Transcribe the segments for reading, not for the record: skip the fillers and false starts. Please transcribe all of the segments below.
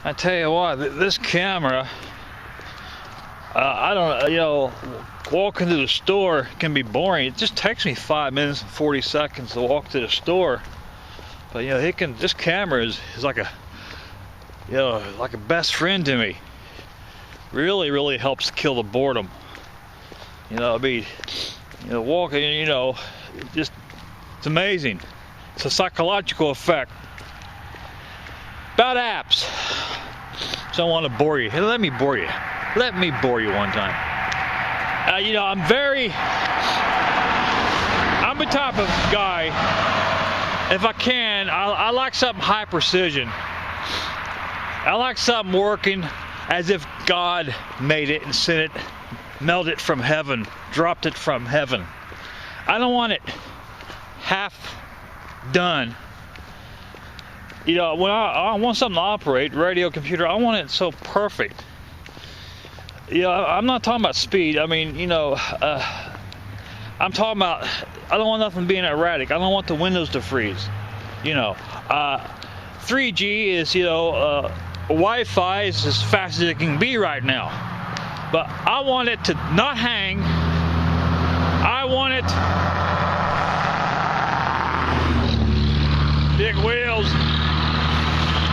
I tell you what, this camera, I don't, walking to the store can be boring. It just takes me 5 minutes and 40 seconds to walk to the store. But this camera is like a, like a best friend to me. Really, really helps kill the boredom. Walking, it's amazing. It's a psychological effect. About apps. So I want to bore you. Hey, let me bore you. Let me bore you one time. I'm the type of guy, if I can, I like something high precision. I like something working as if God made it and sent it, melted it from heaven, dropped it from heaven. I don't want it half done. When I want something to operate, radio, computer, I want it so perfect. I'm not talking about speed. I mean, I'm talking about, I don't want nothing being erratic. I don't want the windows to freeze. 3G is, Wi-Fi is as fast as it can be right now. But I want it to not hang. I want it, big wheels,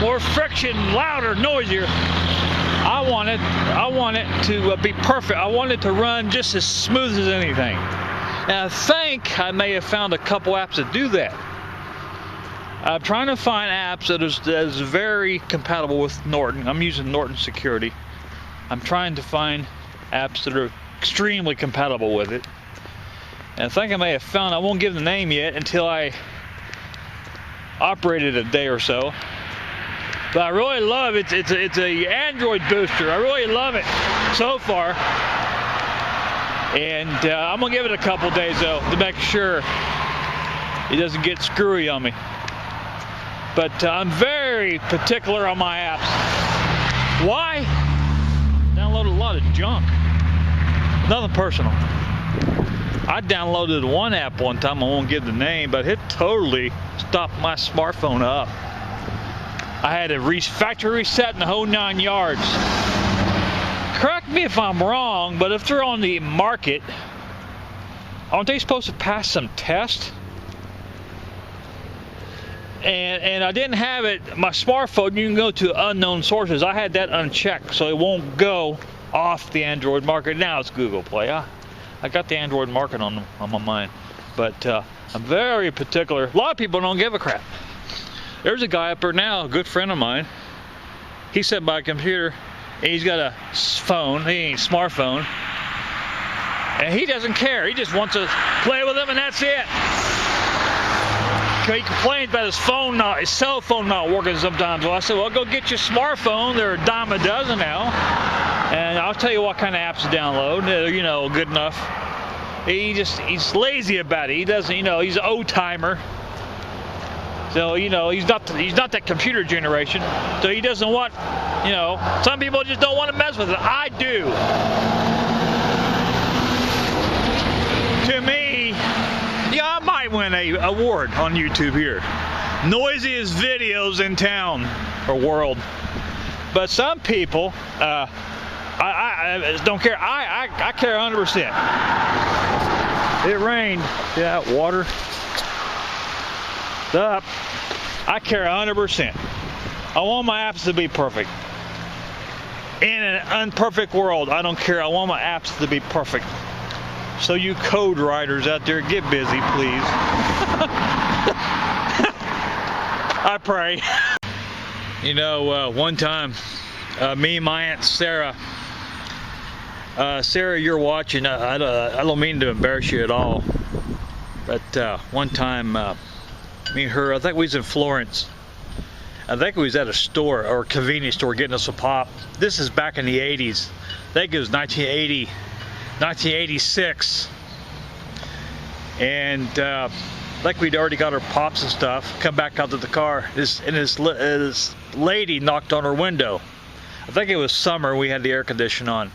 more friction, louder, noisier. I want it to be perfect. I want it to run just as smooth as anything. And I think I may have found a couple apps that do that. I'm trying to find apps that is very compatible with Norton. I'm using Norton security. I'm trying to find apps that are extremely compatible with it. And I think I may have found, I won't give the name yet until I operate it a day or so. But I really love it. It's a Android booster. I really love it so far. And I'm gonna give it a couple days though to make sure it doesn't get screwy on me. But I'm very particular on my apps. Why? Downloaded a lot of junk. Nothing personal. I downloaded one app one time, I won't give the name, but it totally stopped my smartphone up. I had a factory reset in the whole 9 yards. Correct me if I'm wrong, but if they're on the market, aren't they supposed to pass some test? And I didn't have it, my smartphone, you can go to unknown sources. I had that unchecked, so it won't go off the Android market. Now it's Google Play. I got the Android market on my mind. But I'm very particular. A lot of people don't give a crap. There's a guy up there now, a good friend of mine. He's sitting by a computer, and he's got a phone, he ain't a smartphone. And he doesn't care, he just wants to play with them and that's it. He complains about his cell phone not working sometimes. Well, I said, well, go get your smartphone. They're a dime a dozen now. And I'll tell you what kind of apps to download. They're, good enough. He's lazy about it. He doesn't, he's an old timer. So, he's not that computer generation. So he doesn't want, some people just don't want to mess with it. I do. To me, I might win an award on YouTube here. Noisiest videos in town or world. But some people, I don't care. I care 100%. It rained. Yeah, water. Up. I care 100%. I want my apps to be perfect. In an unperfect world, I don't care. I want my apps to be perfect. So you code writers out there, get busy, please. I pray. One time, me and my Aunt Sarah, Sarah, you're watching, I don't mean to embarrass you at all, but one time, me and her, I think we was in Florence. I think we was at a store, or a convenience store, getting us a pop. This is back in the 80s. I think it was 1986. And like we'd already got our pops and stuff, come back out to the car, this lady knocked on her window. I think it was summer, we had the air conditioning on.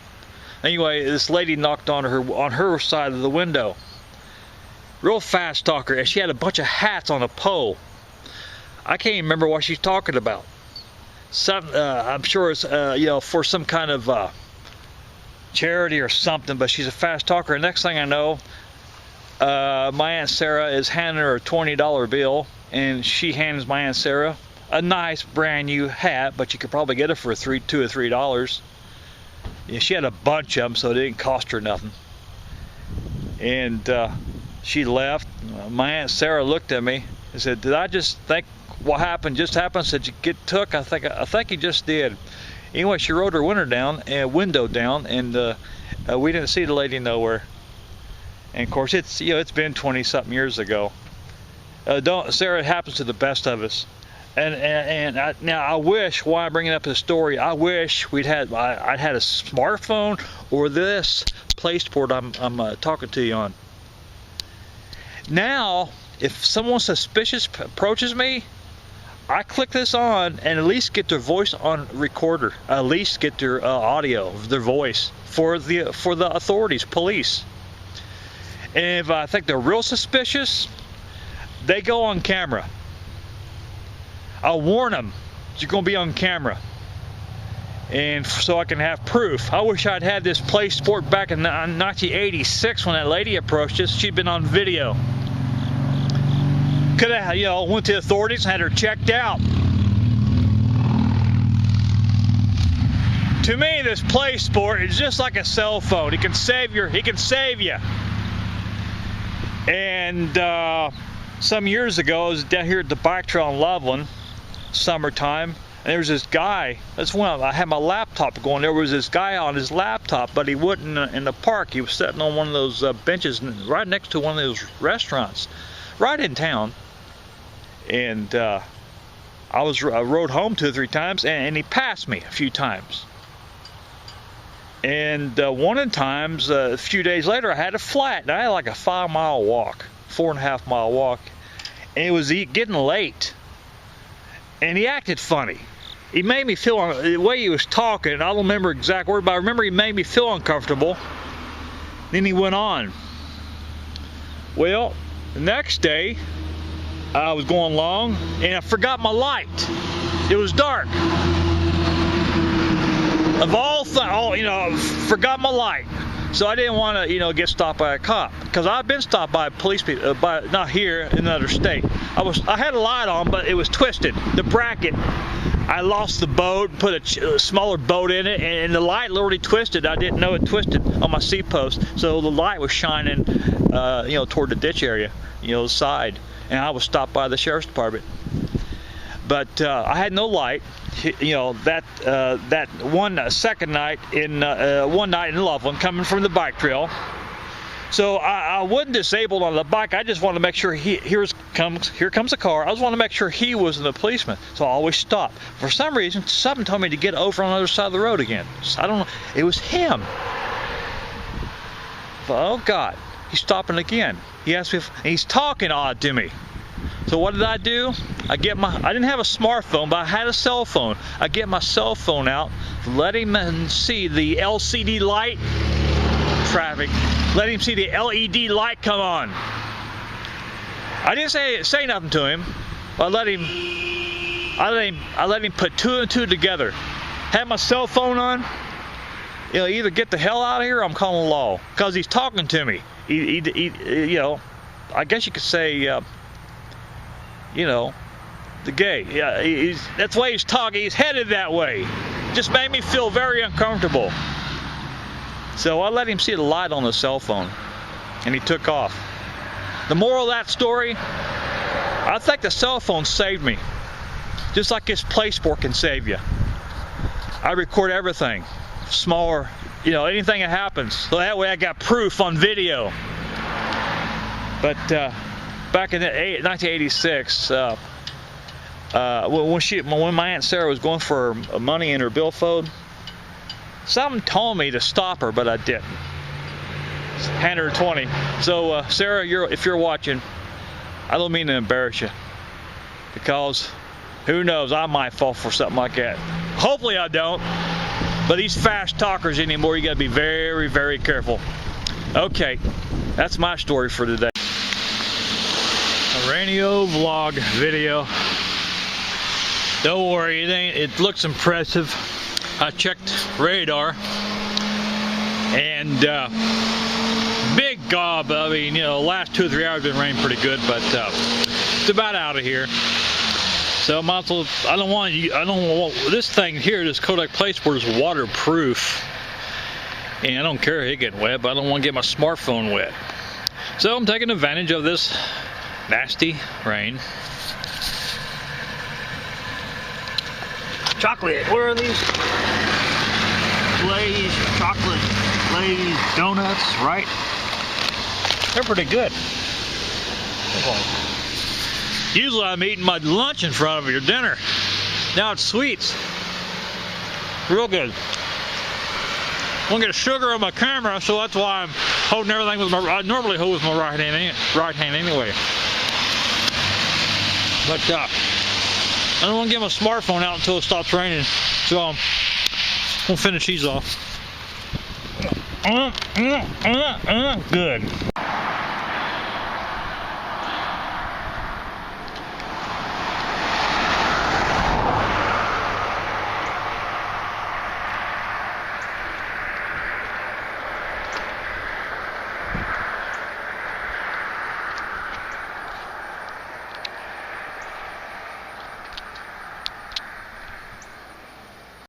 Anyway, this lady knocked on her side of the window. Real fast talker, and she had a bunch of hats on a pole. I can't even remember what she's talking about. I'm sure it's you know, for some kind of charity or something, but she's a fast talker. And next thing I know, my Aunt Sarah is handing her a $20 bill, and she hands my Aunt Sarah a nice brand new hat, but you could probably get it for $2 or $3. Yeah, she had a bunch of them, so it didn't cost her nothing. And she left. My Aunt Sarah looked at me and said, "Did I just think what happened just happened? Did you get took?" I think you just did. Anyway, she rolled her window down, and we didn't see the lady nowhere. And of course, it's been 20-something years ago. Sarah, it happens to the best of us. Now I wish, why I'm bringing up this story, I wish I'd had a smartphone or this PlaySport I'm talking to you on. Now, if someone suspicious approaches me, I click this on and at least get their voice on recorder, at least get their audio of their voice for the authorities, police. And if I think they're real suspicious, they go on camera. I'll warn them you're going to be on camera, and so I can have proof. I wish I'd had this PlaySport back in 1986 when that lady approached us. She'd been on video. Could have, went to the authorities and had her checked out. To me, this PlaySport is just like a cell phone. He can save you. And some years ago, I was down here at the bike trail in Loveland, summertime, and there was this guy. That's when I had my laptop going. There was this guy on his laptop, but he wasn't in the park. He was sitting on one of those benches right next to one of those restaurants, right in town. And I rode home 2 or 3 times, and he passed me a few times. And one of the times, a few days later, I had a flat, and I had like a 5-mile walk, 4.5-mile walk, and it was getting late. And he acted funny. He made me feel, the way he was talking, I don't remember exact word, but I remember he made me feel uncomfortable. Then he went on. Well, the next day, I was going along, and I forgot my light. It was dark. Of all things, forgot my light. So I didn't want to, get stopped by a cop, because I've been stopped by police people, not here, in another state. I had a light on, but it was twisted. The bracket, I lost the boat, put a smaller boat in it, and the light literally twisted. I didn't know it twisted on my seat post, so the light was shining, toward the ditch area, the side, and I was stopped by the sheriff's department. But I had no light. That second night one night in Loveland, coming from the bike trail. So I wasn't disabled on the bike. I just wanted to make sure here comes a car. I just wanted to make sure he wasn't a policeman. So I always stopped. For some reason, something told me to get over on the other side of the road again. I don't know. It was him. Oh God, he's stopping again. He asked me he's talking odd to me. So what did I do? I didn't have a smartphone, but I had a cell phone. I get my cell phone out, let him see the LCD light, traffic, let him see the LED light come on. I didn't say nothing to him. I let him put 2 and 2 together. Had my cell phone on. Either get the hell out of here or I'm calling the law, because he's talking to me. I guess you could say, the gay. Yeah, that's the way he's talking. He's headed that way. Just made me feel very uncomfortable. So I let him see the light on the cell phone, and he took off. The moral of that story, I think the cell phone saved me, just like this PlaySport can save you. I record everything, smaller, anything that happens. So that way I got proof on video. But back in 1986, when my Aunt Sarah was going for money in her billfold, something told me to stop her, but I didn't. Hand her 20. So Sarah, if you're watching, I don't mean to embarrass you, because who knows, I might fall for something like that. Hopefully I don't, but these fast talkers anymore, you got to be very, very careful. Okay, that's my story for today. A rainy old vlog video. Don't worry, it looks impressive. I checked radar, and big gob. I mean, you know, last 2 or 3 hours been raining pretty good, but it's about out of here. So I might as well, I don't want this thing here, this Kodak Placeboard is waterproof, and I don't care if it getting wet, but I don't want to get my smartphone wet. So I'm taking advantage of this nasty rain. Chocolate, what are these? Lay's chocolate, Lay's donuts, right? They're pretty good. Usually I'm eating my lunch in front of your dinner. Now it's sweets. Real good. I'm gonna get sugar on my camera, so that's why I'm holding everything with I normally hold with my right hand anyway. But I don't want to get my smartphone out until it stops raining, so I'm gonna finish these off. Good.